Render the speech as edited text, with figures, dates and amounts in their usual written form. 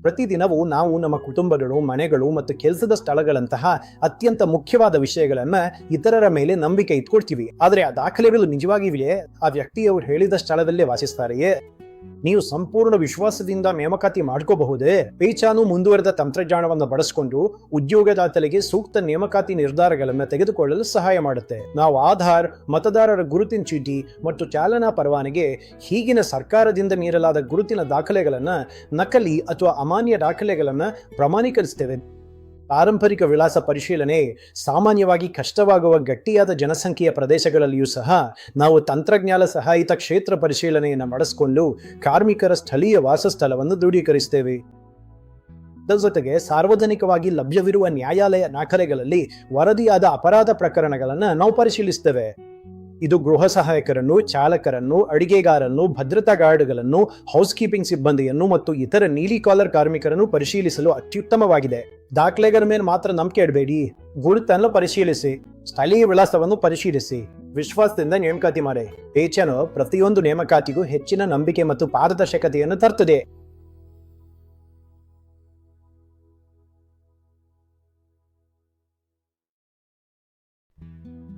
ಪ್ರತಿದಿನವೂ ನಾವು ನಮ್ಮ ಕುಟುಂಬಗಳು, ಮನೆಗಳು ಮತ್ತು ಕೆಲಸದ ಸ್ಥಳಗಳಂತಹ ಅತ್ಯಂತ ಮುಖ್ಯವಾದ ವಿಷಯಗಳನ್ನ ಇತರರ ಮೇಲೆ ನಂಬಿಕೆ ಇಟ್ಕೊಳ್ತೀವಿ. ಆದರೆ ಆ ದಾಖಲೆಗಳು ನಿಜವಾಗಿವೆಯೇ? ಆ ವ್ಯಕ್ತಿಯವರು ಹೇಳಿದ ಸ್ಥಳದಲ್ಲೇ ವಾಸಿಸ್ತಾರೆಯೇ? ನೀವು ಸಂಪೂರ್ಣ ವಿಶ್ವಾಸದಿಂದ ನೇಮಕಾತಿ ಮಾಡ್ಕೋಬಹುದೇ? ಪೇಚಾನು ಮುಂದುವರೆದ ತಂತ್ರಜ್ಞಾನವನ್ನು ಬಳಸಿಕೊಂಡು ಉದ್ಯೋಗದಾತರಿಗೆ ಸೂಕ್ತ ನೇಮಕಾತಿ ನಿರ್ಧಾರಗಳನ್ನು ತೆಗೆದುಕೊಳ್ಳಲು ಸಹಾಯ ಮಾಡುತ್ತೆ. ನಾವು ಆಧಾರ್, ಮತದಾರರ ಗುರುತಿನ ಚೀಟಿ ಮತ್ತು ಚಾಲನಾ ಪರವಾನಗಿ ಹೀಗಿನ ಸರ್ಕಾರದಿಂದ ನೀಡಲಾದ ಗುರುತಿನ ದಾಖಲೆಗಳನ್ನು ನಕಲಿ ಅಥವಾ ಅಮಾನ್ಯ ದಾಖಲೆಗಳನ್ನು ಪ್ರಮಾಣೀಕರಿಸುತ್ತೇವೆ. ಪಾರಂಪರಿಕ ವಿಳಾಸ ಪರಿಶೀಲನೆ ಸಾಮಾನ್ಯವಾಗಿ ಕಷ್ಟವಾಗುವ ಗಟ್ಟಿಯಾದ ಜನಸಂಖ್ಯೆಯ ಪ್ರದೇಶಗಳಲ್ಲಿಯೂ ಸಹ ನಾವು ತಂತ್ರಜ್ಞಾನ ಸಹಾಯಿತ ಕ್ಷೇತ್ರ ಪರಿಶೀಲನೆಯನ್ನು ನಡೆಸಿಕೊಂಡು ಕಾರ್ಮಿಕರ ಸ್ಥಳೀಯ ವಾಸಸ್ಥಳವನ್ನು ದೃಢೀಕರಿಸುತ್ತೇವೆ. ಇದರ ಜೊತೆಗೆ ಸಾರ್ವಜನಿಕವಾಗಿ ಲಭ್ಯವಿರುವ ನ್ಯಾಯಾಲಯ ದಾಖಲೆಗಳಲ್ಲಿ ವರದಿಯಾದ ಅಪರಾಧ ಪ್ರಕರಣಗಳನ್ನು ನಾವು ಪರಿಶೀಲಿಸುತ್ತೇವೆ. ಇದು ಗೃಹ ಸಹಾಯಕರನ್ನು, ಚಾಲಕರನ್ನು, ಅಡಿಗೆಗಾರನ್ನು, ಭದ್ರತಾ ಗಾರ್ಡ್ಗಳನ್ನು, ಹೌಸ್ ಕೀಪಿಂಗ್ ಸಿಬ್ಬಂದಿಯನ್ನು ಮತ್ತು ಇತರ ನೀಲಿ ಕಾಲರ್ ಕಾರ್ಮಿಕರನ್ನು ಪರಿಶೀಲಿಸಲು ಅತ್ಯುತ್ತಮವಾಗಿದೆ. ದಾಖಲೆಗಳ ಮೇಲೆ ಮಾತ್ರ ನಂಬಿಕೆ ಇಡಬೇಡಿ. ಗುರುತನ್ನು ಪರಿಶೀಲಿಸಿ, ಸ್ಥಳೀಯ ವಿಳಾಸವನ್ನು ಪರಿಶೀಲಿಸಿ, ವಿಶ್ವಾಸದಿಂದ ನೇಮಕಾತಿ ಮಾಡಿ. ಪೇಚಾನು ಪ್ರತಿಯೊಂದು ನೇಮಕಾತಿಗೂ ಹೆಚ್ಚಿನ ನಂಬಿಕೆ ಮತ್ತು ಪಾರದರ್ಶಕತೆಯನ್ನು ತರುತ್ತದೆ.